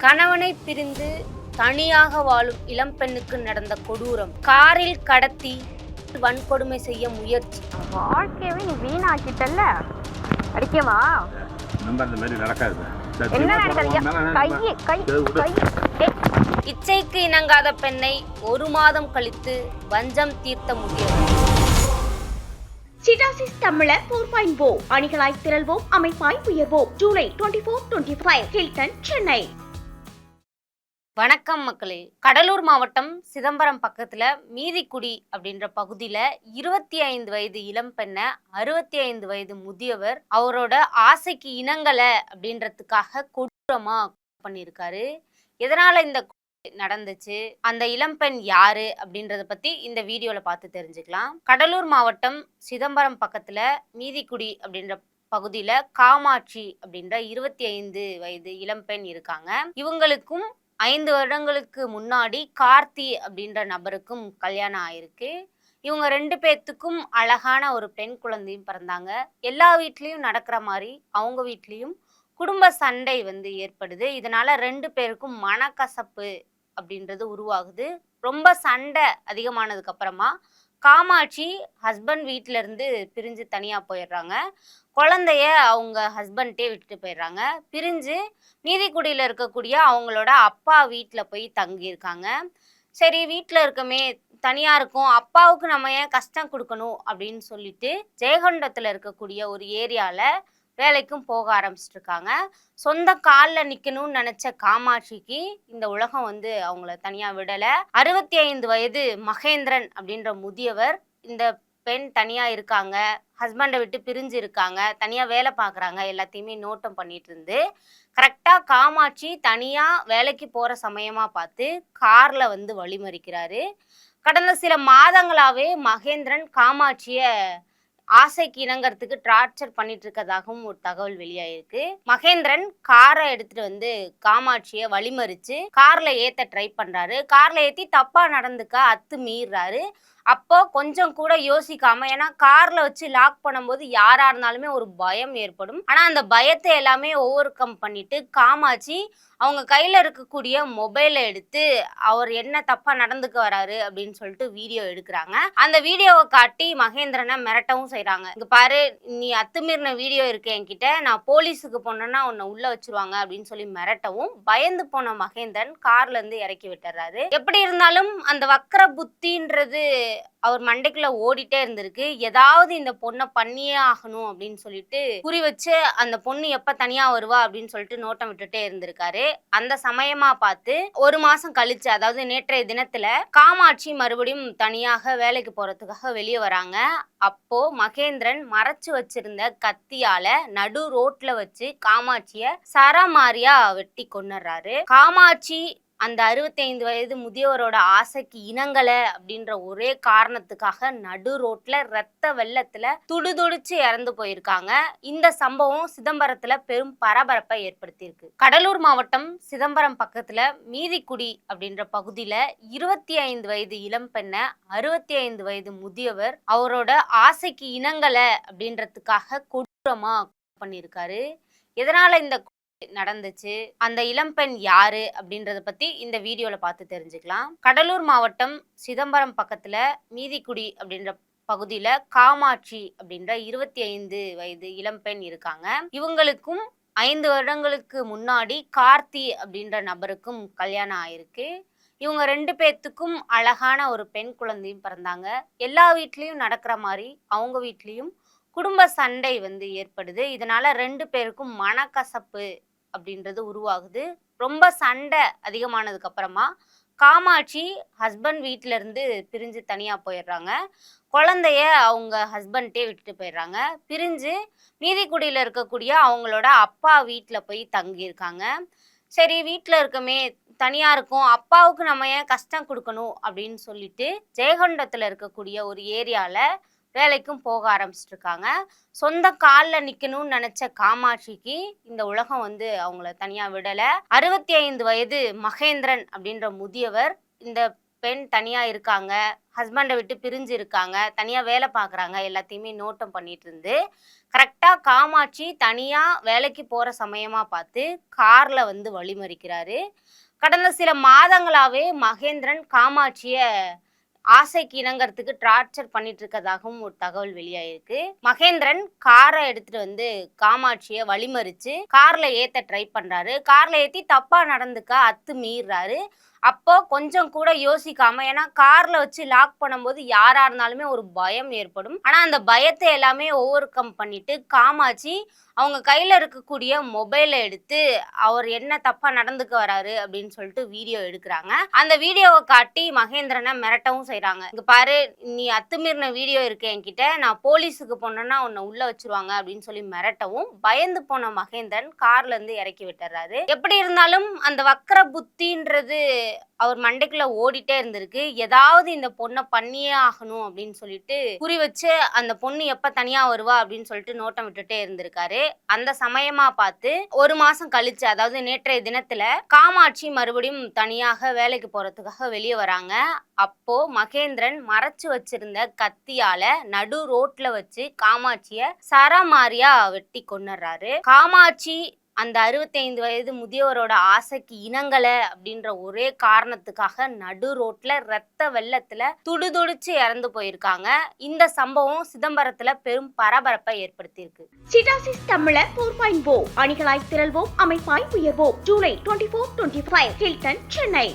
கணவனை பிரிந்து தனியாக வாழும் இளம்பெண்ணுக்கு நடந்த கொடூரம். காரில் கடத்தி வன்கொடுமை செய்ய முயற்சி. வாழ்க்கையவே நீ வீணாக்கிட்டல்ல, அடிக்கவா? நம்ம அந்த மாதிரி நடக்காது. என்ன நடக்காது? இச்சைக்கு இணங்காத பெண்ணை 1 மாதம் கழித்து வஞ்சம் தீர்த்த முதியவர். சிடாசிஸ் தமிழர் 4.0 அணிகளாய் திரள்வோம், அமைப்பாய் உயர்வோம். ஜூலை 24-25 ஹில்டன், சென்னை. வணக்கம் மக்களே. கடலூர் மாவட்டம் சிதம்பரம் பக்கத்துல மீதிக்குடி அப்படின்ற பகுதியில 25 வயது இளம்பெண்ணை 65 வயது முதியவர் அவரோட ஆசைக்கு இணங்கல அப்படின்றதுக்காக கொடூரமா பண்ணியிருக்காரு. எதனால இந்த நடந்துச்சு, அந்த இளம்பெண் யாரு அப்படின்றத பத்தி இந்த வீடியோல பார்த்து தெரிஞ்சுக்கலாம். கடலூர் மாவட்டம் சிதம்பரம் பக்கத்துல மீதிக்குடி அப்படின்ற பகுதியில காமாட்சி அப்படின்ற 25 வயது இளம்பெண் இருக்காங்க. இவங்களுக்கும் 5 வருடங்களுக்கு முன்னாடி கார்த்தி அப்படின்ற நபருக்கும் கல்யாணம் ஆயிருக்கு. இவங்க 2 பேர்த்துக்கும் அழகான ஒரு பெண் குழந்தையும் பிறந்தாங்க. எல்லா வீட்லயும் நடக்கிற மாதிரி அவங்க வீட்லயும் குடும்ப சண்டை ஏற்படுது. இதனால 2 பேருக்கும் மனக்கசப்பு அப்படின்றது உருவாகுது. ரொம்ப சண்டை அதிகமானதுக்கு அப்புறமா காமாட்சி ஹஸ்பண்ட் வீட்டில இருந்து பிரிஞ்சு தனியா போயிடுறாங்க. குழந்தைய அவங்க ஹஸ்பண்ட்டே விட்டுட்டு போயிடுறாங்க. பிரிஞ்சு மீதிக்குடியில் இருக்கக்கூடிய அவங்களோட அப்பா வீட்டில் போய் தங்கியிருக்காங்க. சரி, வீட்டில் இருக்கமே, தனியாக இருக்கும், அப்பாவுக்கு நம்ம ஏன் கஷ்டம் கொடுக்கணும் அப்படின்னு சொல்லிட்டு ஜெயகொண்டத்தில் இருக்கக்கூடிய ஒரு ஏரியாவில் வேலைக்கும் போக ஆரம்பிச்சிட்ருக்காங்க. சொந்த காலில் நிற்கணும்னு நினச்ச காமாட்சிக்கு இந்த உலகம் அவங்கள தனியாக விடலை. 65 வயது மகேந்திரன் அப்படின்ற முதியவர், இந்த பெண் தனியாக இருக்காங்க, ஹஸ்பண்டை விட்டு பிரிஞ்சு இருக்காங்க, தனியாக வேலை பார்க்குறாங்க, எல்லாத்தையுமே நோட்டம் பண்ணிட்டு இருந்து கரெக்டாக காமாட்சி தனியாக வேலைக்கு போகிற சமயமாக பார்த்து காரில் வழிமறிக்கிறாரு. கடந்த சில மாதங்களாகவே மகேந்திரன் காமாட்சியை ஆசைக்கு இணங்கிறதுக்கு டார்ச்சர் பண்ணிட்டு இருக்கதாகவும் ஒரு தகவல் வெளியாயிருக்கு. மகேந்திரன் காரை எடுத்துட்டு காமாட்சியை வழிமறிச்சு கார்ல ஏத்த ட்ரை பண்றாரு. கார்ல ஏத்தி தப்பா நடந்துக்க அத்துமீறாரு. அப்போ கொஞ்சம் கூட யோசிக்காம, ஏன்னா கார்ல வச்சு லாக் பண்ணும்போது யாரா இருந்தாலுமே ஒரு பயம் ஏற்படும். ஆனா அந்த பயத்தை எல்லாமே ஓவர் கம் பண்ணிட்டு காமாட்சி அவங்க கையில இருக்கக்கூடிய மொபைலை எடுத்து அவர் என்ன தப்பா நடந்துக்க வராரு அப்படின்னு சொல்லிட்டு வீடியோ எடுக்கிறாங்க. அந்த வீடியோவை காட்டி மகேந்திரனை மிரட்டவும் செய்யறாங்க. இங்க பாரு, நீ அத்துமீறின வீடியோ இருக்கு என்கிட்ட, நான் போலீஸுக்கு போனேன்னா உன்னை உள்ள வச்சிருவாங்க அப்படின்னு சொல்லி மிரட்டவும் பயந்து போன மகேந்திரன் கார்ல இருந்து இறக்கி விட்டுறாரு. எப்படி இருந்தாலும் அந்த வக்கர புத்தின்றது அவர் மண்டைக்குள்ள ஓடிட்டே இருந்திருக்கு. ஏதாவது இந்த பொண்ணை பண்ணியே ஆகணும் அப்படின்னு சொல்லிட்டு குறி வச்சு அந்த பொண்ணு எப்ப தனியா வருவா அப்படின்னு சொல்லிட்டு நோட்டம் விட்டுட்டே இருந்திருக்காரு. அந்த சமயமா பார்த்து 1 மாசம் கழிச்சு, அதாவது நேற்றைய தினத்துல காமாட்சி மறுபடியும் தனியாக வேலைக்கு போறதுக்காக வெளியே வராங்க. அப்போ மகேந்திரன் மறைச்சு வச்சிருந்த கத்தியால நடு ரோட்ல வச்சு காமாட்சிய சரமாரியா வெட்டி கொன்னுறாரு. காமாட்சி அந்த 65 வயது முதியவரோட ஆசைக்கு இணங்கல அப்படின்ற ஒரே காரணத்துக்காக நடு ரோட்ல ரத்த வெள்ளத்துல துடிதுடிச்சு இறந்து போயிருக்காங்க. இந்த சம்பவம் சிதம்பரத்துல பெரும் பரபரப்பை ஏற்படுத்தியிருக்கு. கடலூர் மாவட்டம் சிதம்பரம் பக்கத்துல மீதிக்குடி அப்படின்ற பகுதியில 25 வயது இளம்பெண்ணை 65 வயது முதியவர் அவரோட ஆசைக்கு இணங்கல அப்படின்றதுக்காக கொடூரமா பண்ணியிருக்காரு. எதனால இந்த நடந்துச்சு, அந்த இளம்பெண் யாரு அப்படின்றத பத்தி இந்த வீடியோல பார்த்து தெரிஞ்சுக்கலாம். கடலூர் மாவட்டம் சிதம்பரம் பக்கத்துல மீதிக்குடி அப்படின்ற பகுதியில காமாட்சி அப்படின்ற 25 வயது இளம்பெண் இருக்காங்க. இவங்களுக்கும் 5 வருடங்களுக்கு முன்னாடி கார்த்தி அப்படின்ற நபருக்கும் கல்யாணம் ஆயிருக்கு. இவங்க 2 பேர்த்துக்கும் அழகான ஒரு பெண் குழந்தையும் பிறந்தாங்க. எல்லா வீட்லயும் நடக்கிற மாதிரி அவங்க வீட்லயும் குடும்ப சண்டை ஏற்படுது. இதனால 2 பேருக்கும் மனக்கசப்பு அப்படின்றது உருவாகுது. ரொம்ப சண்டை அதிகமானதுக்கு அப்புறமா காமாட்சி ஹஸ்பண்ட் வீட்டில இருந்து பிரிஞ்சு தனியா போயிடுறாங்க. குழந்தைய அவங்க ஹஸ்பண்ட்டே விட்டுட்டு போயிடுறாங்க. பிரிஞ்சு மீதிக்குடியில இருக்கக்கூடிய அவங்களோட அப்பா வீட்டுல போய் தங்கியிருக்காங்க. சரி, வீட்டுல இருக்கமே, தனியா இருக்கும், அப்பாவுக்கு நம்ம ஏன் கஷ்டம் கொடுக்கணும் அப்படின்னு சொல்லிட்டு ஜெயகொண்டத்துல இருக்கக்கூடிய ஒரு ஏரியால வேலைக்கும் போக ஆரம்பிச்சிட்ருக்காங்க. சொந்த காலில் நிற்கணும்னு நினச்ச காமாட்சிக்கு இந்த உலகம் அவங்கள தனியாக விடலை. 65 வயது மகேந்திரன் அப்படின்ற முதியவர், இந்த பெண் தனியா இருக்காங்க, ஹஸ்பண்டை விட்டு பிரிஞ்சு இருக்காங்க, தனியா வேலை பார்க்குறாங்க, எல்லாத்தையுமே நோட்டம் பண்ணிட்டு இருந்து கரெக்டா காமாட்சி தனியா வேலைக்கு போற சமயமா பார்த்து கார்ல வந்து வழிமறிக்கிறாரு. கடந்த சில மாதங்களாவே மகேந்திரன் காமாட்சிய ஆசைக்கு இணங்கறதுக்கு டார்ச்சர் பண்ணிட்டு இருக்கதாகவும் ஒரு தகவல் வெளியாயிருக்கு. மகேந்திரன் காரை எடுத்துட்டு வந்து காமாட்சிய வழிமறிச்சு கார்ல ஏத்த ட்ரை பண்றாரு. கார்ல ஏத்தி தப்பா நடந்துக்க அத்துமீறாரு. அப்போ கொஞ்சம் கூட யோசிக்காம, ஏன்னா கார்ல வச்சு லாக் பண்ணும்போது யாரா இருந்தாலுமே ஒரு பயம் ஏற்படும். ஆனா அந்த பயத்தை எல்லாமே ஓவர் கம் பண்ணிட்டு காமாட்சி அவங்க கையில இருக்கக்கூடிய மொபைலை எடுத்து அவர் என்ன தப்பா நடந்துக்க வராரு அப்படின்னு சொல்லிட்டு வீடியோ எடுக்கிறாங்க. அந்த வீடியோவை காட்டி மகேந்திரனை மிரட்டவும் செய்யறாங்க. இங்க பாரு, நீ அத்துமீறின வீடியோ இருக்கு என்கிட்ட, நான் போலீஸுக்கு போனேன்னா உன்னை உள்ள வச்சிருவாங்க அப்படின்னு சொல்லி மிரட்டவும் பயந்து போன மகேந்திரன் கார்ல இருந்து இறக்கி விட்டுறாரு. எப்படி இருந்தாலும் அந்த வக்கர புத்தின்றது அவர் மண்டைக்குள்ள ஓடிட்டே இருந்திருக்கு. ஏதாவது இந்த பொண்ணை பண்ணியே ஆகணும் அப்படின்னு சொல்லிட்டு குறி வச்சு அந்த பொண்ணு எப்ப தனியா வருவா அப்படின்னு சொல்லிட்டு நோட்டம் விட்டுட்டே இருந்திருக்காரு. அந்த சமயமா பார்த்து ஒரு மாசம் கழிச்சு, அதாவது நேற்றைய தினத்துல காமாட்சி மறுபடியும் தனியாக வேலைக்கு போறதுக்காக வெளியே வராங்க. அப்போ மகேந்திரன் மறைச்சு வச்சிருந்த கத்தியால நடு ரோட்ல வச்சு காமாட்சிய சரமாரியா வெட்டி கொன்னுறாரு. காமாட்சி அந்த 65 வயது முதியவரோட ஆசைக்கு இணங்கல அப்படின்ற ஒரே காரணத்துக்காக நடு ரோட்ல ரத்த வெள்ளத்துல துடிதுடிச்சு இறந்து போயிருக்காங்க. இந்த சம்பவம் சிதம்பரத்துல பெரும் பரபரப்பை ஏற்படுத்தியிருக்கு. சிட்டாசிஸ் தமிழர் 4.0 அணிகளாய் திரள்வோம், அமைப்பாய் உயர்வோம். ஜூலை 24-25 ஹில்டன், சென்னை.